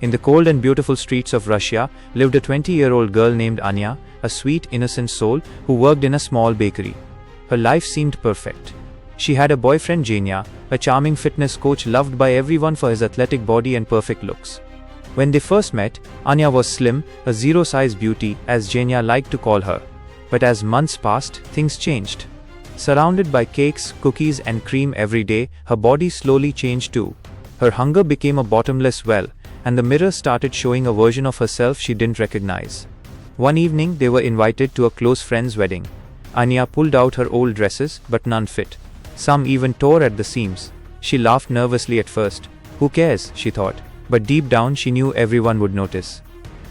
In the cold and beautiful streets of Russia lived a 20-year-old girl named Anya, a sweet, innocent soul who worked in a small bakery. Her life seemed perfect. She had a boyfriend, Zhenya, a charming fitness coach loved by everyone for his athletic body and perfect looks. When they first met, Anya was slim, a zero-size beauty, as Zhenya liked to call her. But as months passed, things changed. Surrounded by cakes, cookies, and cream every day, her body slowly changed too. Her hunger became a bottomless well, and the mirror started showing a version of herself she didn't recognize. One evening, they were invited to a close friend's wedding. Anya pulled out her old dresses, but none fit. Some even tore at the seams. She laughed nervously at first. Who cares, she thought, but deep down she knew everyone would notice.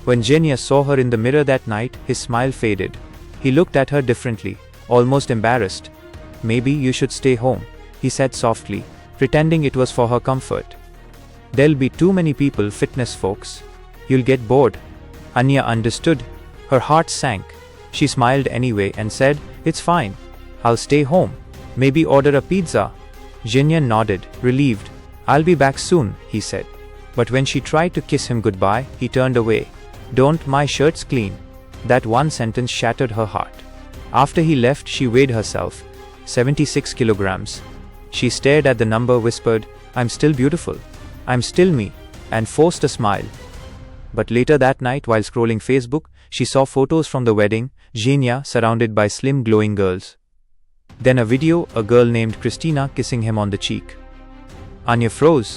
When Zhenya saw her in the mirror that night, his smile faded. He looked at her differently, almost embarrassed. "Maybe you should stay home," he said softly, pretending it was for her comfort. "There'll be too many people, fitness folks. You'll get bored." Anya understood. Her heart sank. She smiled anyway and said, "It's fine. I'll stay home. Maybe order a pizza." Zhenya nodded, relieved. "I'll be back soon," he said. But when she tried to kiss him goodbye, he turned away. "Don't, my shirt's clean." That one sentence shattered her heart. After he left, she weighed herself. 76 kilograms. She stared at the number, whispered, "I'm still beautiful. I'm still me," and forced a smile. But later that night, while scrolling Facebook, she saw photos from the wedding, Zhenya surrounded by slim, glowing girls. Then a video, a girl named Christina kissing him on the cheek. Anya froze.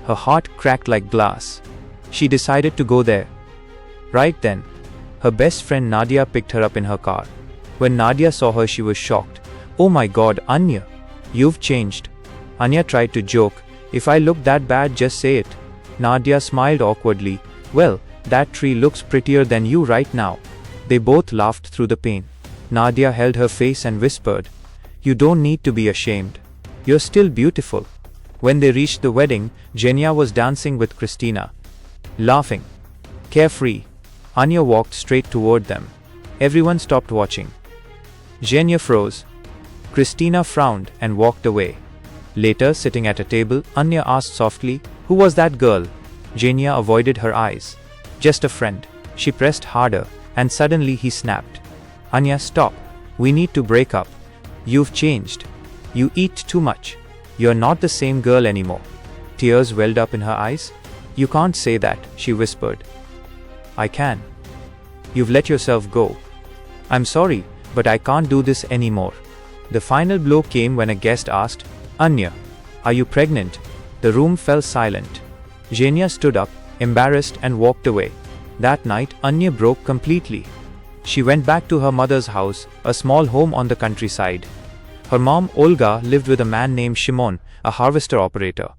Her heart cracked like glass. She decided to go there. Right then, her best friend Nadia picked her up in her car. When Nadia saw her, she was shocked. "Oh my God, Anya, you've changed." Anya tried to joke, "If I look that bad, just say it." Nadia smiled awkwardly. "Well, that tree looks prettier than you right now." They both laughed through the pain. Nadia held her face and whispered, "You don't need to be ashamed. You're still beautiful." When they reached the wedding, Zhenya was dancing with Christina. Laughing. Carefree. Anya walked straight toward them. Everyone stopped watching. Zhenya froze. Christina frowned and walked away. Later, sitting at a table, Anya asked softly, "Who was that girl?" Zhenya avoided her eyes. "Just a friend." She pressed harder, and suddenly he snapped. "Anya, stop. We need to break up. You've changed. You eat too much. You're not the same girl anymore." Tears welled up in her eyes. "You can't say that," she whispered. "I can. You've let yourself go. I'm sorry, but I can't do this anymore." The final blow came when a guest asked, "Anya, are you pregnant?" The room fell silent. Zhenya stood up, embarrassed, and walked away. That night, Anya broke completely. She went back to her mother's house, a small home on the countryside. Her mom, Olga, lived with a man named Shimon, a harvester operator.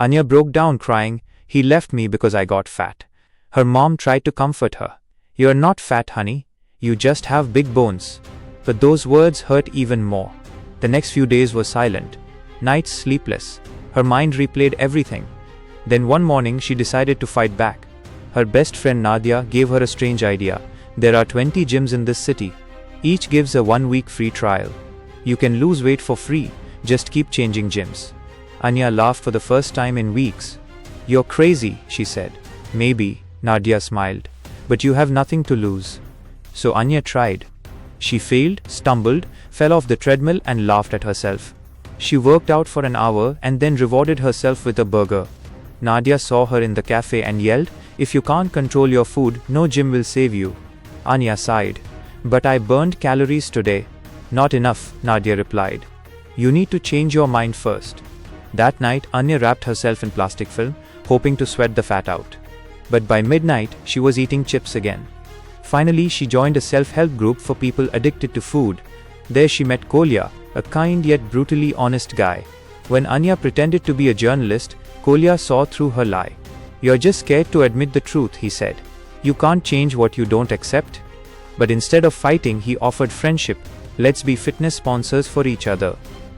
Anya broke down crying, "He left me because I got fat." Her mom tried to comfort her. "You're not fat, honey. You just have big bones." But those words hurt even more. The next few days were silent. Nights sleepless. Her mind replayed everything. Then one morning she decided to fight back. Her best friend Nadia gave her a strange idea. "There are 20 gyms in this city. Each gives a 1-week free trial. You can lose weight for free, just keep changing gyms." Anya laughed for the first time in weeks. "You're crazy," she said. "Maybe," Nadia smiled. "But you have nothing to lose." So Anya tried. She failed, stumbled, fell off the treadmill and laughed at herself. She worked out for an hour and then rewarded herself with a burger. Nadia saw her in the cafe and yelled, "If you can't control your food, no gym will save you." Anya sighed. "But I burned calories today." "Not enough," Nadia replied. "You need to change your mind first." That night, Anya wrapped herself in plastic film, hoping to sweat the fat out. But by midnight, she was eating chips again. Finally, she joined a self-help group for people addicted to food. There she met Kolya, a kind yet brutally honest guy. When Anya pretended to be a journalist, Kolya saw through her lie. "You're just scared to admit the truth," he said. "You can't change what you don't accept." But instead of fighting, he offered friendship. "Let's be fitness sponsors for each other.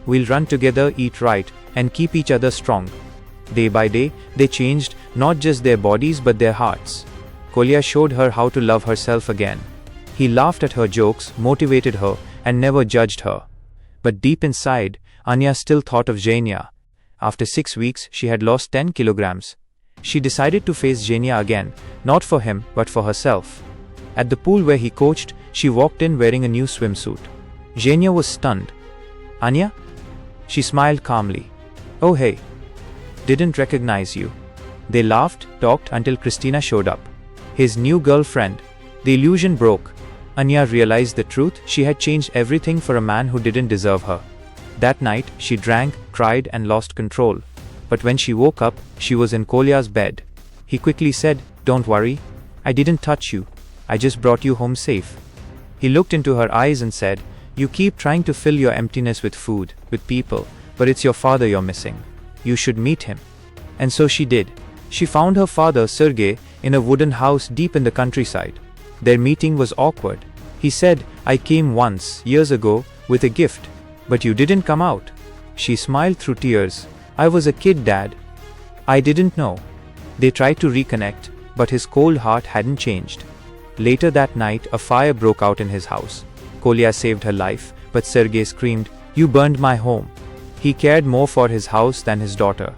We'll run together, eat right, and keep each other strong." Day by day, they changed, not just their bodies but their hearts. Kolya showed her how to love herself again. He laughed at her jokes, motivated her, and never judged her. But deep inside, Anya still thought of Zhenya. After 6 weeks, she had lost 10 kilograms. She decided to face Xenia again, not for him, but for herself. At the pool where he coached, she walked in wearing a new swimsuit. Xenia was stunned. "Anya?" She smiled calmly. "Oh hey. Didn't recognize you." They laughed, talked until Christina showed up. His new girlfriend. The illusion broke. Anya realized the truth. She had changed everything for a man who didn't deserve her. That night, she drank, cried, and lost control. But when she woke up, she was in Kolya's bed. He quickly said, "Don't worry. I didn't touch you. I just brought you home safe." He looked into her eyes and said, "You keep trying to fill your emptiness with food, with people, but it's your father you're missing. You should meet him." And so she did. She found her father, Sergei, in a wooden house deep in the countryside. Their meeting was awkward. He said, "I came once, years ago, with a gift, but you didn't come out." She smiled through tears. "I was a kid, Dad. I didn't know." They tried to reconnect, but his cold heart hadn't changed. Later that night, a fire broke out in his house. Kolya saved her life, but Sergei screamed, "You burned my home." He cared more for his house than his daughter.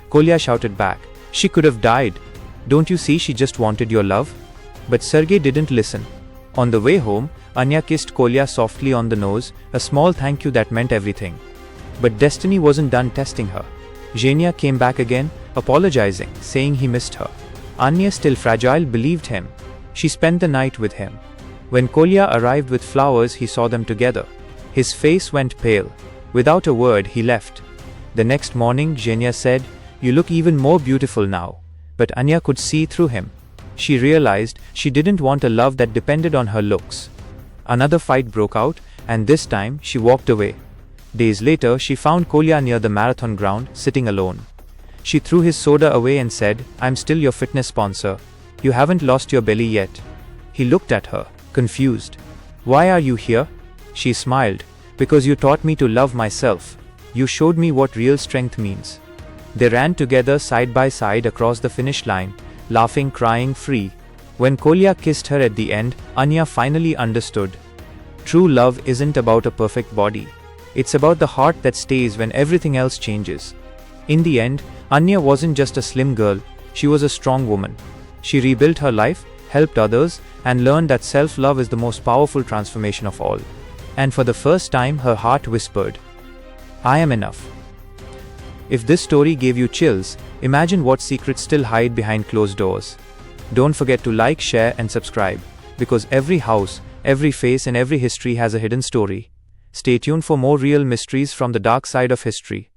Kolya shouted back, "She could have died. Don't you see she just wanted your love?" But Sergei didn't listen. On the way home, Anya kissed Kolya softly on the nose, a small thank you that meant everything. But destiny wasn't done testing her. Xenia came back again, apologizing, saying he missed her. Anya, still fragile, believed him. She spent the night with him. When Kolya arrived with flowers, he saw them together. His face went pale. Without a word, he left. The next morning, Xenia said, "You look even more beautiful now." But Anya could see through him. She realized she didn't want a love that depended on her looks. Another fight broke out, and this time she walked away. Days later, she found Kolya near the marathon ground, sitting alone. She threw his soda away and said, "I'm still your fitness sponsor. You haven't lost your belly yet." He looked at her, confused. "Why are you here?" She smiled. "Because you taught me to love myself. You showed me what real strength means." They ran together side by side across the finish line, laughing, crying, free. When Kolya kissed her at the end, Anya finally understood. True love isn't about a perfect body. It's about the heart that stays when everything else changes. In the end, Anya wasn't just a slim girl, she was a strong woman. She rebuilt her life, helped others, and learned that self-love is the most powerful transformation of all. And for the first time, her heart whispered, "I am enough." If this story gave you chills, imagine what secrets still hide behind closed doors. Don't forget to like, share, and subscribe, because every house, every face, and every history has a hidden story. Stay tuned for more real mysteries from the dark side of history.